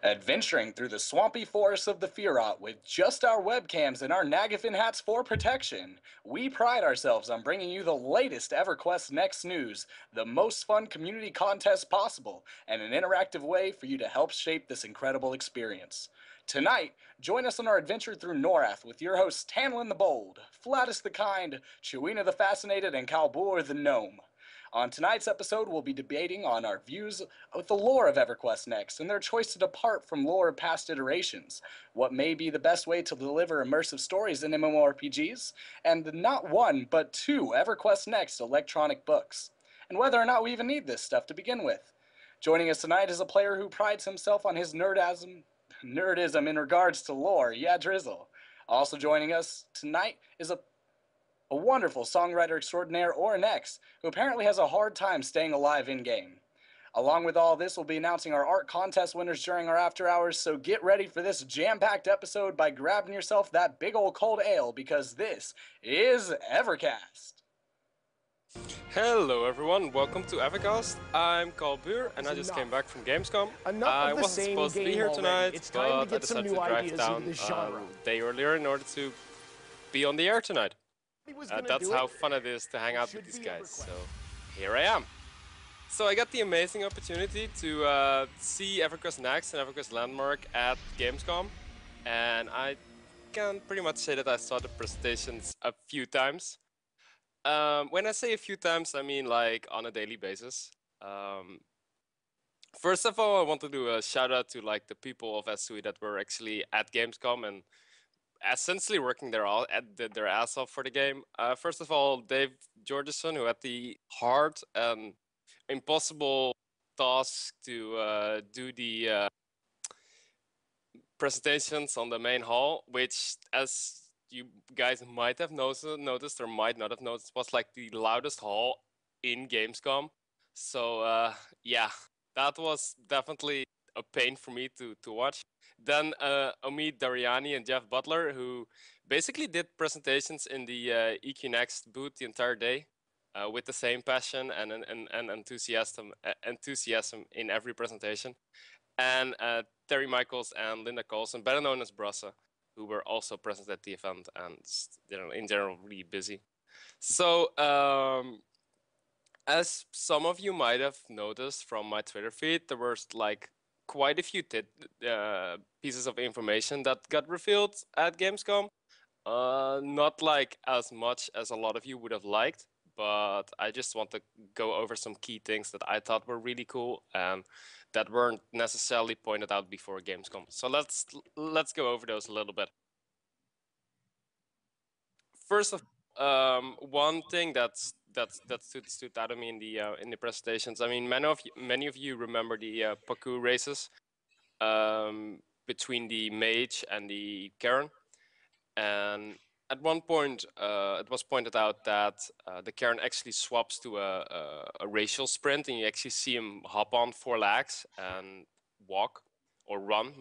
Adventuring through the swampy forests of the Firot with just our webcams and our Nagafin hats for protection, we pride ourselves on bringing you the latest EverQuest Next news, the most fun community contest possible, and an interactive way for you to help shape this incredible experience. Tonight, join us on our adventure through Norath with your hosts Tanlin the Bold, Flatus the Kind, Chewina the Fascinated, and Calbur the Gnome. On tonight's episode, we'll be debating on our views of the lore of EverQuest Next and their choice to depart from lore of past iterations, what may be the best way to deliver immersive stories in MMORPGs, and the not one but two EverQuest Next electronic books, and whether or not we even need this stuff to begin with. Joining us tonight is a player who prides himself on his nerdism in regards to lore, Drizzle. Also joining us tonight is a wonderful songwriter extraordinaire, or an X, who apparently has a hard time staying alive in-game. Along with all this, we'll be announcing our art contest winners during our after hours, so get ready for this jam-packed episode by grabbing yourself that big old cold ale, because this is EverCast. Hello everyone, welcome to EverCast. I'm Calbur and I just came back from Gamescom. I wasn't supposed to be here tonight, but I decided to drive down a day earlier in order to be on the air tonight. That's how fun it is to hang out with these guys, so here I am. So I got the amazing opportunity to see EverQuest Next and EverQuest Landmark at Gamescom, and I can pretty much say that I saw the presentations a few times. When I say a few times, I mean like on a daily basis. First of all, I want to do a shout out to like the people of SUI that were actually at Gamescom and essentially working their ass off for the game. First of all, Dave Georgeson, who had the hard and impossible task to do the presentations on the main hall, which, as you guys might have noticed or might not have noticed, was like the loudest hall in Gamescom. So yeah, that was definitely a pain for me to watch. Then Omid Dariani and Jeff Butler, who basically did presentations in the EQ Next booth the entire day with the same passion and enthusiasm in every presentation. And Terry Michaels and Linda Colson, better known as Brassa, who were also present at the event and in general really busy. So as some of you might have noticed from my Twitter feed, there were like quite a few pieces of information that got revealed at Gamescom. Not like as much as a lot of you would have liked, but I just want to go over some key things that I thought were really cool and that weren't necessarily pointed out before Gamescom. So let's go over those a little bit. First of all, one thing that stood out of me in the presentations. I mean, many of you remember the parkour races between the mage and the Karen, and at one point it was pointed out that the Karen actually swaps to a racial sprint, and you actually see him hop on 4 legs and walk or run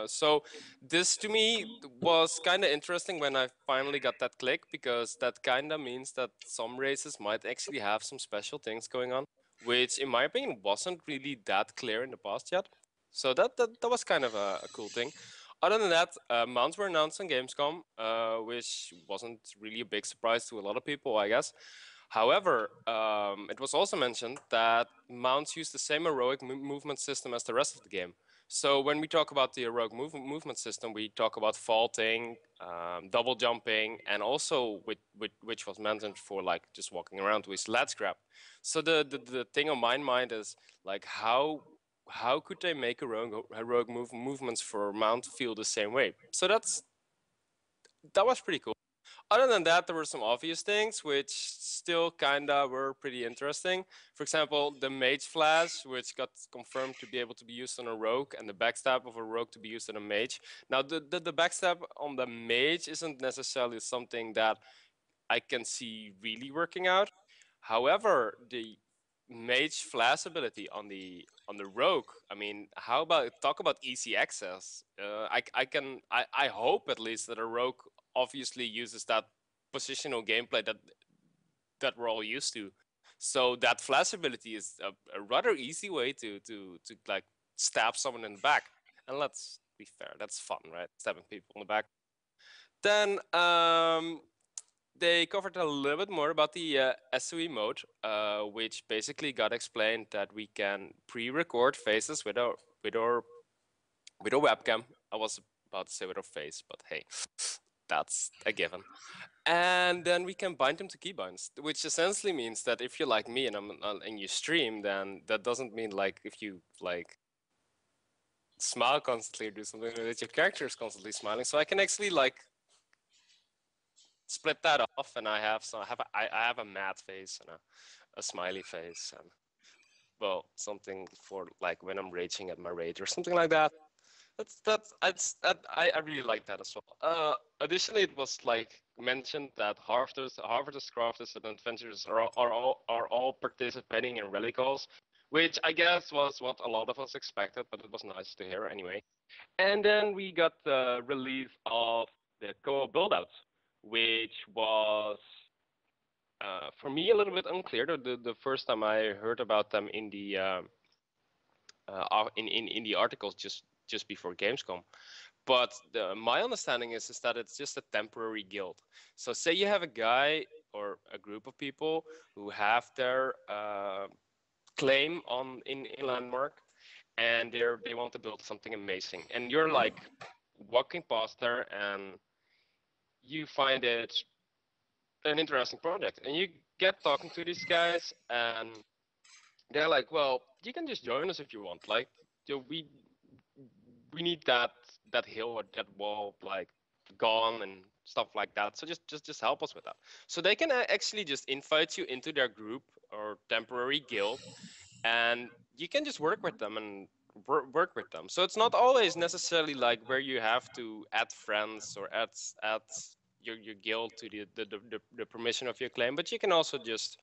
so this to me was kind of interesting when I finally got that click, because that kind of means that some races might actually have some special things going on, which in my opinion wasn't really that clear in the past yet. So that was kind of a cool thing. Other than that, mounts were announced on Gamescom, which wasn't really a big surprise to a lot of people, I guess. However, it was also mentioned that mounts use the same heroic movement system as the rest of the game. So when we talk about the heroic movement system, we talk about vaulting, double jumping, and also which was mentioned for like just walking around with ledge grab. So the thing on my mind is like how could they make heroic movements for mount feel the same way? So that was pretty cool. Other than that, there were some obvious things which still kinda were pretty interesting. For example, the mage flash, which got confirmed to be able to be used on a rogue, and the backstab of a rogue to be used on a mage. Now, the backstab on the mage isn't necessarily something that I can see really working out. However, the mage flash ability on the rogue, I mean, how about talk about easy access? I hope at least that a rogue obviously uses that positional gameplay that we're all used to. So that flash ability is a rather easy way to like stab someone in the back. And let's be fair, that's fun, right? Stabbing people in the back. Then they covered a little bit more about the SOE mode, which basically got explained that we can pre-record faces with our webcam. I was about to say with our face, but hey, that's a given. And then we can bind them to keybinds, which essentially means that if you're like me and and you stream, then that doesn't mean like if you like smile constantly or do something that your character is constantly smiling. So I can actually like split that off, and I have a mad face and a smiley face, and well, something for like when I'm raging at my rage or something like that. I really like that as well. Additionally, it was like mentioned that harvesters, crafters, and adventurers are all participating in rally calls, which I guess was what a lot of us expected, but it was nice to hear anyway. And then we got the release of the co-op buildouts, which was for me a little bit unclear. The first time I heard about them in the in the articles just before Gamescom. But my understanding is that it's just a temporary guild. So say you have a guy or a group of people who have their claim on in landmark, and they want to build something amazing, and you're like walking past there and you find it an interesting project, and you get talking to these guys, and they're like, well, you can just join us if you want. Like, we need that hill or that wall like gone and stuff like that. So just help us with that. So they can actually just invite you into their group or temporary guild, and you can just work with them and work with them. So it's not always necessarily like where you have to add friends or add your guild to the permission of your claim, but you can also just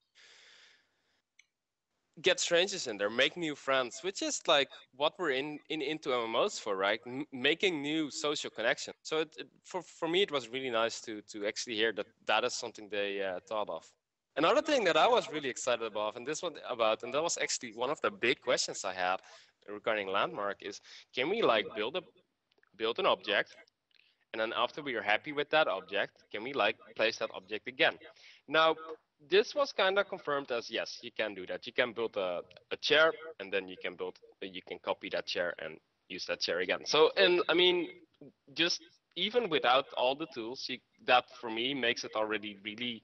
get strangers in there, make new friends, which is like what we're into MMOs for, right? Making new social connections. So for me, it was really nice to actually hear that that is something they thought of. Another thing that I was really excited about, and that was actually one of the big questions I had regarding Landmark, is can we like build an object, and then after we are happy with that object, can we like place that object again? Now, this was kind of confirmed as yes, you can do that. You can build a chair, and then you can copy that chair and use that chair again. So, and I mean, just even without all the tools, that for me makes it already really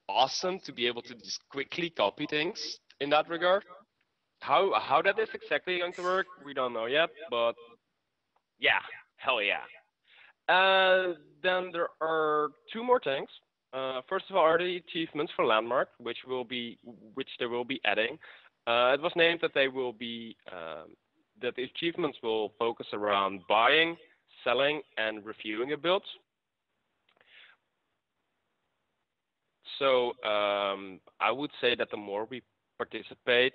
awesome to be able to just quickly copy things in that regard. How that is exactly going to work, we don't know yet, but yeah, hell yeah. Then there are two more things. First of all, are the achievements for Landmark, which they will be adding. It was named that they will be that the achievements will focus around buying, selling, and reviewing a build. So I would say that the more we participate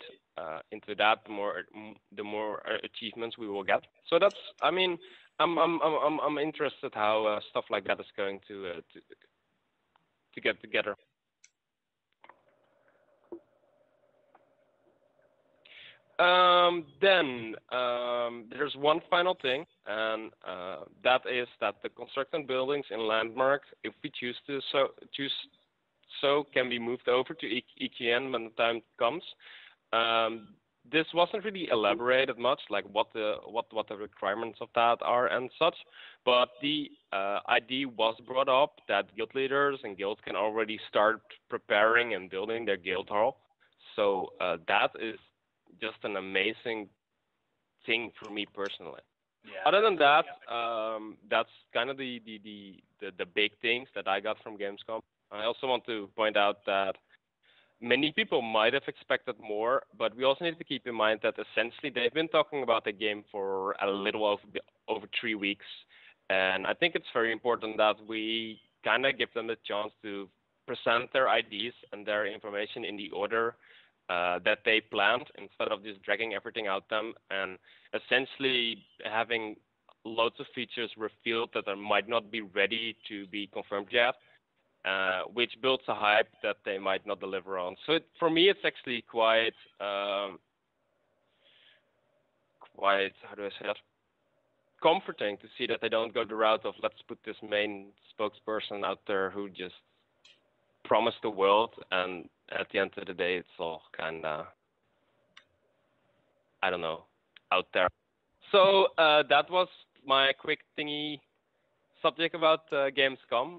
into that, the more achievements we will get. So that's, I mean, I'm interested how stuff like that is going to get together. Then there's one final thing, and that is that the constructed buildings in Landmark, if we choose so, can be moved over to EQN when the time comes. Um, this wasn't really elaborated much, like what the requirements of that are and such, but the idea was brought up that guild leaders and guilds can already start preparing and building their guild hall. So that is just an amazing thing for me personally. Yeah, Other than that, that's kind of the big things that I got from Gamescom. I also want to point out that many people might have expected more, but we also need to keep in mind that essentially they've been talking about the game for a little over 3 weeks, and I think it's very important that we kind of give them the chance to present their ideas and their information in the order that they planned, instead of just dragging everything out them and essentially having loads of features revealed that are, might not be ready to be confirmed yet, which builds a hype that they might not deliver on. So for me, it's actually quite why it's, how do I say that, comforting to see that they don't go the route of let's put this main spokesperson out there who just promised the world, and at the end of the day, it's all kind of, I don't know, out there. So that was my quick thingy subject about Gamescom.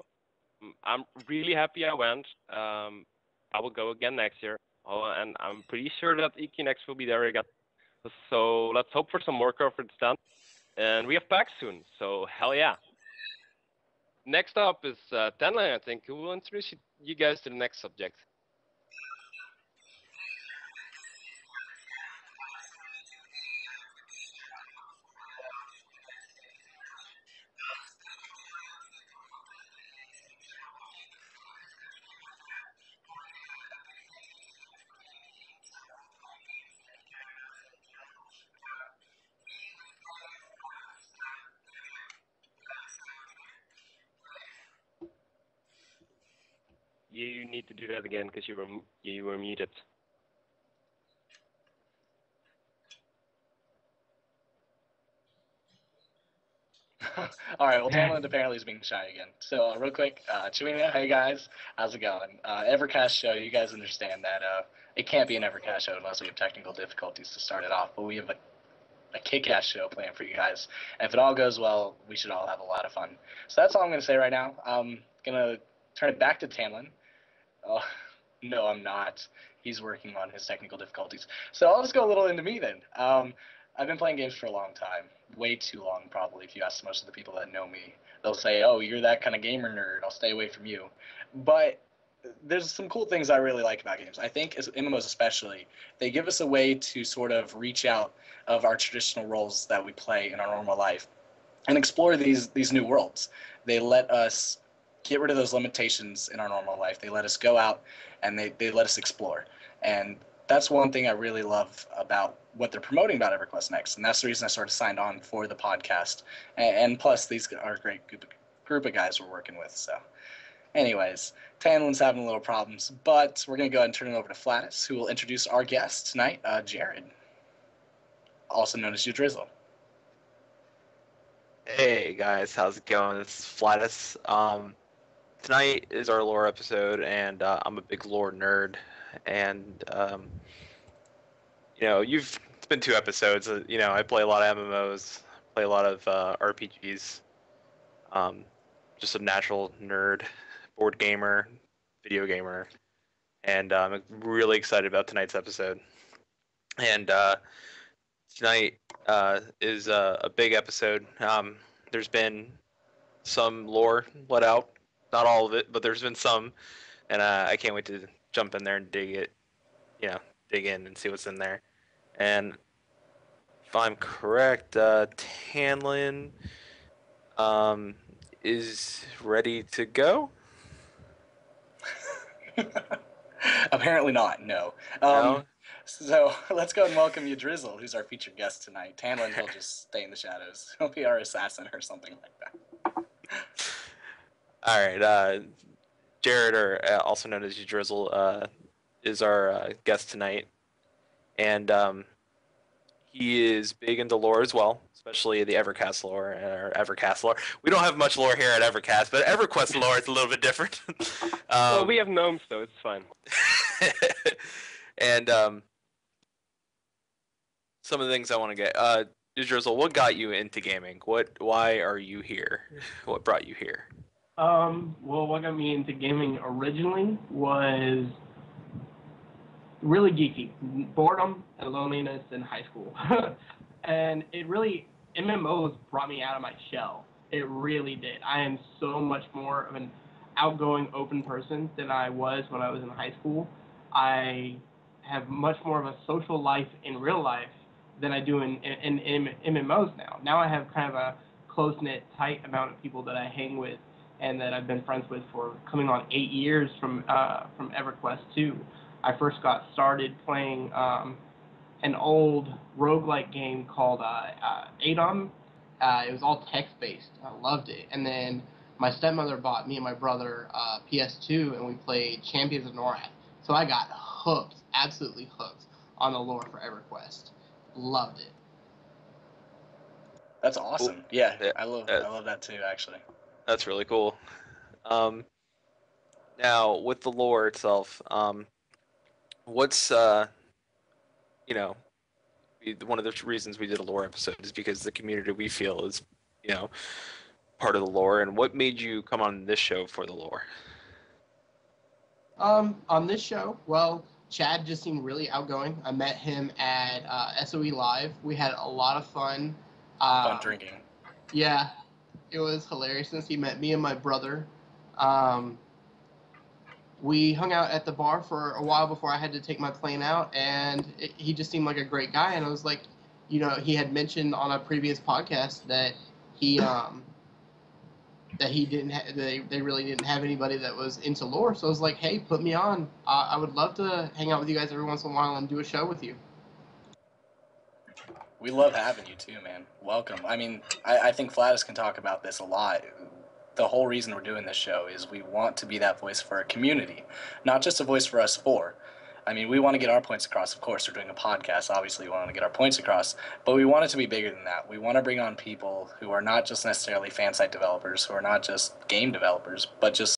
I'm really happy I went. I will go again next year. Oh, and I'm pretty sure that EQNext will be there again. So let's hope for some more coverage then. And we have PAX soon, so hell yeah. Next up is Tenley, I think, who will introduce you guys to the next subject. You need to do that again because you were muted. All right, well, Tamlin apparently is being shy again. So, real quick, Chewina, hey guys, how's it going? EverCast show, you guys understand that it can't be an EverCast show unless we have technical difficulties to start it off, but we have a kick-ass show planned for you guys. And if it all goes well, we should all have a lot of fun. So that's all I'm going to say right now. I'm going to turn it back to Tamlin. Oh, no, I'm not. He's working on his technical difficulties. So I'll just go a little into me then. I've been playing games for a long time, way too long probably. If you ask most of the people that know me, they'll say, "Oh, you're that kind of gamer nerd. I'll stay away from you." But there's some cool things I really like about games. I think as MMOs especially, they give us a way to sort of reach out of our traditional roles that we play in our normal life and explore these new worlds. They let us get rid of those limitations in our normal life. They let us go out and they let us explore. And that's one thing I really love about what they're promoting about EverQuest Next. And that's the reason I sort of signed on for the podcast. And plus, these are a great group of guys we're working with. So, anyways, Tanlin's having a little problems, but we're going to go ahead and turn it over to Flatus, who will introduce our guest tonight, Jared, also known as You Drizzle. Hey guys, how's it going? It's Flatus. Tonight is our lore episode, and I'm a big lore nerd. And it's been 2 episodes. I play a lot of MMOs, play a lot of RPGs. Just a natural nerd, board gamer, video gamer, and I'm really excited about tonight's episode. And tonight is a big episode. There's been some lore let out, not all of it, but there's been some, and I can't wait to jump in there and dig in and see what's in there. And if I'm correct, Tanlin is ready to go. Apparently not, no. No? So let's go and welcome you, Drizzle, who's our featured guest tonight. Tanlin, he'll just stay in the shadows. He'll be our assassin or something like that. All right. Jared, or also known as You Drizzle, is our guest tonight, and he is big into lore as well, especially the EverCast lore or EverCast lore. We don't have much lore here at EverCast, but EverQuest lore is a little bit different. Well, we have gnomes, though. It's fine. And some of the things I want to get. Drizzle, what got you into gaming? Why are you here? What brought you here? Well, what got me into gaming originally was really geeky, boredom and loneliness in high school. And MMOs brought me out of my shell. It really did. I am so much more of an outgoing, open person than I was when I was in high school. I have much more of a social life in real life than I do in MMOs now. Now I have kind of a close-knit, tight amount of people that I hang with and that I've been friends with for coming on 8 years from EverQuest 2. I first got started playing an old roguelike game called Adom. It was all text-based. I loved it. And then my stepmother bought me and my brother PS2, and we played Champions of Norath. So I got hooked, absolutely hooked, on the lore for EverQuest. Loved it. That's awesome. Yeah, Yeah, I love that too, actually. that's really cool. Now with the lore itself, what's you know, one of the reasons we did a lore episode is because the community we feel is, you know, part of the lore. And what made you come on this show for the lore? On this show, well, Chad just seemed really outgoing. I met him at SOE Live. We had a lot of fun. Fun drinking. Yeah, it was hilarious since he met me and my brother. Um, we hung out at the bar for a while before I had to take my plane out, and he just seemed like a great guy. And I was like, he had mentioned on a previous podcast that he that he didn't they really didn't have anybody that was into lore. So I was like, hey, put me on. I would love to hang out with you guys every once in a while and do a show with you. We love having you too, man. Welcome. I mean, I think Flatus can talk about this a lot. The whole reason we're doing this show is we want to be that voice for our community, not just a voice for us four. I mean, we want to get our points across. Of course, we're doing a podcast. Obviously, we want to get our points across. But we want it to be bigger than that. We want to bring on people who are not just necessarily fan site developers, who are not just game developers, but just